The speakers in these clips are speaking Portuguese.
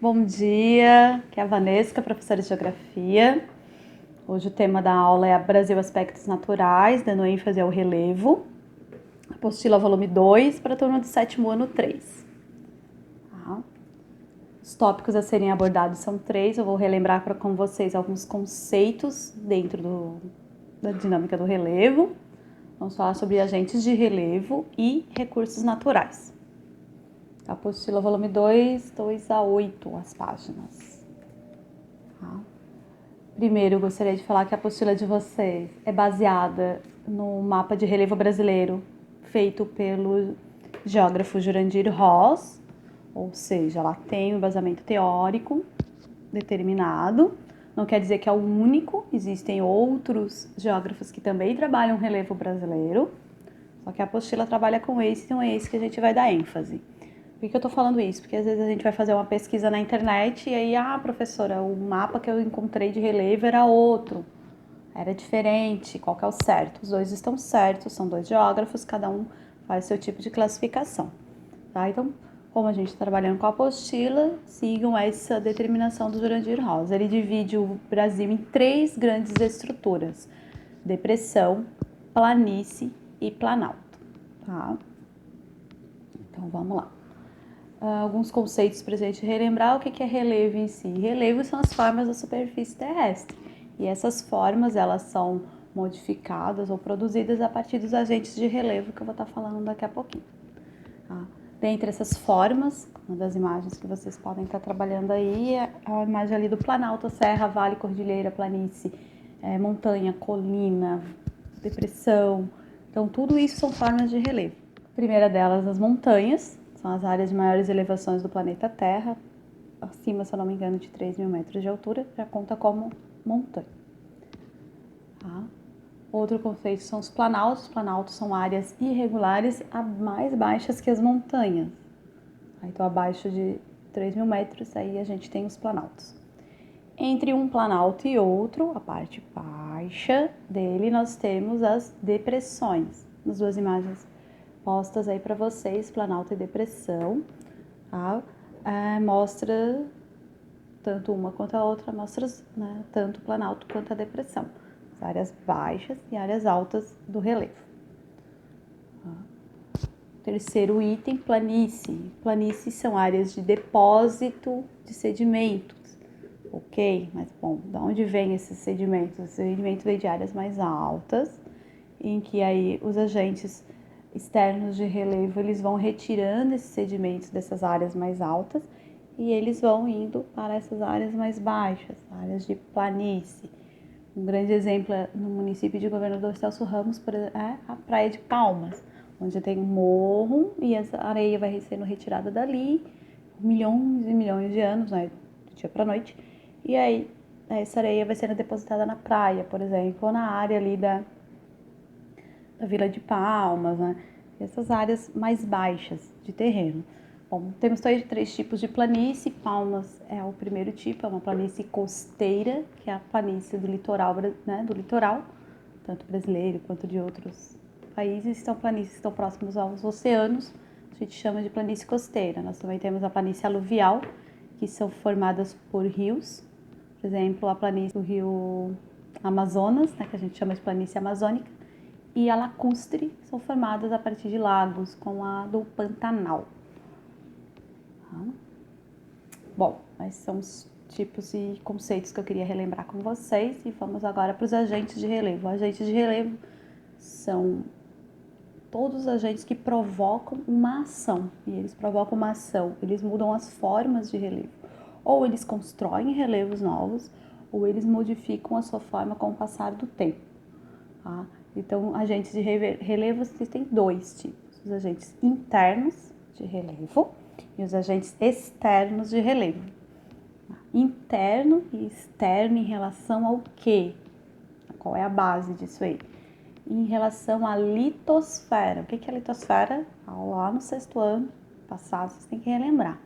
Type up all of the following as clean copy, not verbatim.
Bom dia, aqui é a Vanessa, professora de Geografia. Hoje o tema da aula é Brasil Aspectos Naturais, dando ênfase ao relevo. Apostila volume 2 para a turma do 7º ano 3. Tá. Os tópicos a serem abordados são 3, eu vou relembrar com vocês alguns conceitos dentro da dinâmica do relevo. Vamos falar sobre agentes de relevo e recursos naturais. Apostila volume 2, 2 a 8 as páginas. Tá. Primeiro, eu gostaria de falar que a apostila de vocês é baseada no mapa de relevo brasileiro feito pelo geógrafo Jurandir Ross, ou seja, ela tem um embasamento teórico determinado. Não quer dizer que é o único, existem outros geógrafos que também trabalham relevo brasileiro, só que a apostila trabalha com esse, então é esse que a gente vai dar ênfase. Por que eu tô falando isso? Porque às vezes a gente vai fazer uma pesquisa na internet e aí, professora, o mapa que eu encontrei de relevo era outro, era diferente, qual que é o certo? Os dois estão certos, são dois geógrafos, cada um faz seu tipo de classificação, tá? Então, como a gente está trabalhando com a apostila, sigam essa determinação do Jurandir Ross. Ele divide o Brasil em 3 grandes estruturas: depressão, planície e planalto, tá? Então, vamos lá. Alguns conceitos para a gente relembrar o que é relevo em si. Relevo são as formas da superfície terrestre. E essas formas, elas são modificadas ou produzidas a partir dos agentes de relevo que eu vou estar falando daqui a pouquinho. Tá? Dentre essas formas, uma das imagens que vocês podem estar trabalhando aí é a imagem ali do planalto, serra, vale, cordilheira, planície, montanha, colina, depressão. Então, tudo isso são formas de relevo. A primeira delas, as montanhas, são as áreas de maiores elevações do planeta Terra, acima, se eu não me engano, de 3.000 metros de altura, já conta como montanha. Tá? Outro conceito são os planaltos. Os planaltos são áreas irregulares mais baixas que as montanhas. Então, abaixo de 3.000 metros, aí a gente tem os planaltos. Entre um planalto e outro, a parte baixa dele, nós temos as depressões. Nas duas imagens postas aí para vocês, planalto e depressão, tá? Mostra tanto uma quanto a outra, mostra, né, tanto o planalto quanto a depressão, as áreas baixas e áreas altas do relevo. Tá? Terceiro item, planície. Planícies são áreas de depósito de sedimentos, ok? Mas, bom, de onde vem esses sedimentos? Os sedimentos vêm de áreas mais altas, em que aí os agentes externos de relevo, eles vão retirando esses sedimentos dessas áreas mais altas e eles vão indo para essas áreas mais baixas, áreas de planície. Um grande exemplo é no município de Governador Celso Ramos, a Praia de Palmas, onde tem um morro e a areia vai sendo retirada dali, milhões e milhões de anos, né, do dia para noite, e aí essa areia vai sendo depositada na praia, por exemplo, ou na área ali da Vila de Palmas, né? Essas áreas mais baixas de terreno. Bom, temos 3 tipos de planície. Palmas é o primeiro tipo, é uma planície costeira, que é a planície do litoral, né, do litoral, tanto brasileiro quanto de outros países. São planícies que estão próximos aos oceanos, a gente chama de planície costeira. Nós também temos a planície aluvial, que são formadas por rios, por exemplo, a planície do rio Amazonas, né, que a gente chama de planície amazônica, e a lacustre, são formadas a partir de lagos, como a do Pantanal. Bom, esses são os tipos e conceitos que eu queria relembrar com vocês, e vamos agora para os agentes de relevo. Agentes de relevo são todos os agentes que provocam uma ação, e eles provocam uma ação, eles mudam as formas de relevo. Ou eles constroem relevos novos, ou eles modificam a sua forma com o passar do tempo. Tá? Então, agentes de relevo existem 2 tipos: os agentes internos de relevo e os agentes externos de relevo. Interno e externo em relação ao quê? Qual é a base disso aí? Em relação à litosfera. O que é a litosfera? Lá no 6º ano passado, vocês têm que relembrar.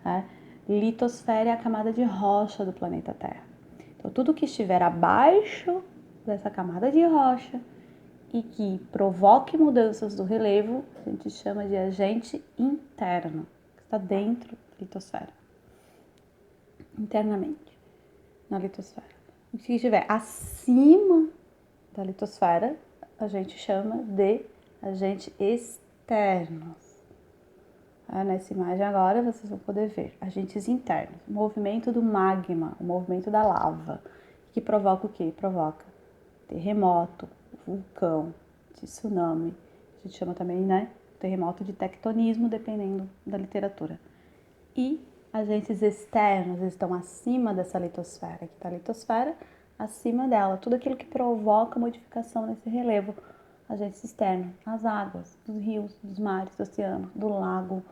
Né? Litosfera é a camada de rocha do planeta Terra. Então, tudo que estiver abaixo dessa camada de rocha e que provoque mudanças do relevo, a gente chama de agente interno, que está dentro da litosfera. internamente na litosfera. O que estiver acima da litosfera, a gente chama de agentes externos. Nessa imagem agora vocês vão poder ver agentes internos, o movimento do magma, o movimento da lava, que provoca o quê? Provoca terremoto, vulcão, tsunami, a gente chama também, né, terremoto de tectonismo, dependendo da literatura. E agentes externos estão acima dessa litosfera, aqui está a litosfera, acima dela, tudo aquilo que provoca modificação nesse relevo, agentes externos, as águas, dos rios, dos mares, do oceano, do lago,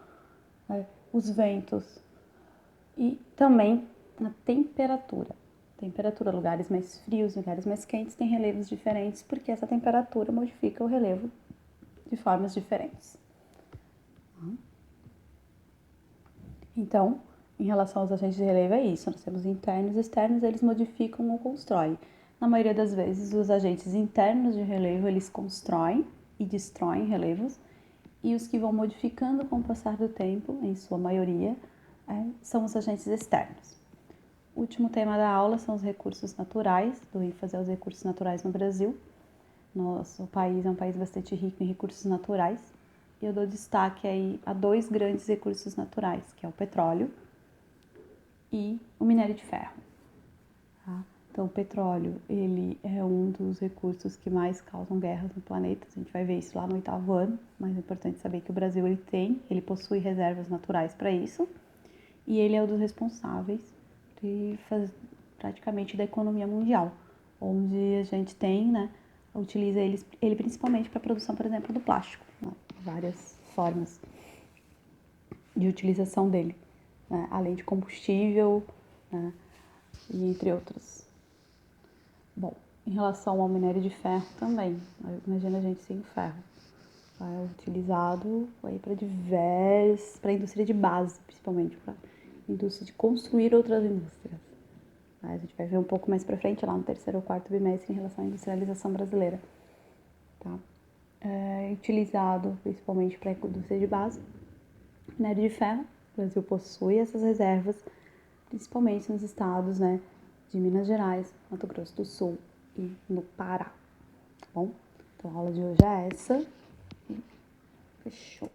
os ventos e também a temperatura. Temperatura, lugares mais frios, lugares mais quentes têm relevos diferentes porque essa temperatura modifica o relevo de formas diferentes. Então, em relação aos agentes de relevo é isso, nós temos internos e externos, eles modificam ou constroem. Na maioria das vezes, os agentes internos de relevo, eles constroem e destroem relevos, e os que vão modificando com o passar do tempo, em sua maioria, são os agentes externos. O último tema da aula são os recursos naturais, do ênfase aos recursos naturais no Brasil. Nosso país é um país bastante rico em recursos naturais, e eu dou destaque aí a 2 grandes recursos naturais, que é o petróleo e o minério de ferro. Tá? Então, o petróleo, ele é um dos recursos que mais causam guerras no planeta. A gente vai ver isso lá no 8º ano, mas é importante saber que o Brasil, ele possui reservas naturais para isso, e ele é um dos responsáveis de praticamente da economia mundial, onde a gente tem, né, utiliza ele principalmente para a produção, por exemplo, do plástico, né, várias formas de utilização dele, né, além de combustível, né, e entre outros. Bom, em relação ao minério de ferro também, imagina a gente sem ferro. É utilizado para a indústria de base, principalmente, para a indústria de construir outras indústrias. A gente vai ver um pouco mais para frente, lá no 3º ou 4º bimestre, em relação à industrialização brasileira. Tá? É utilizado principalmente para a indústria de base. Minério de ferro, o Brasil possui essas reservas, principalmente nos estados, né, de Minas Gerais, Mato Grosso do Sul e no Pará. Tá bom? Então a aula de hoje é essa. Fechou.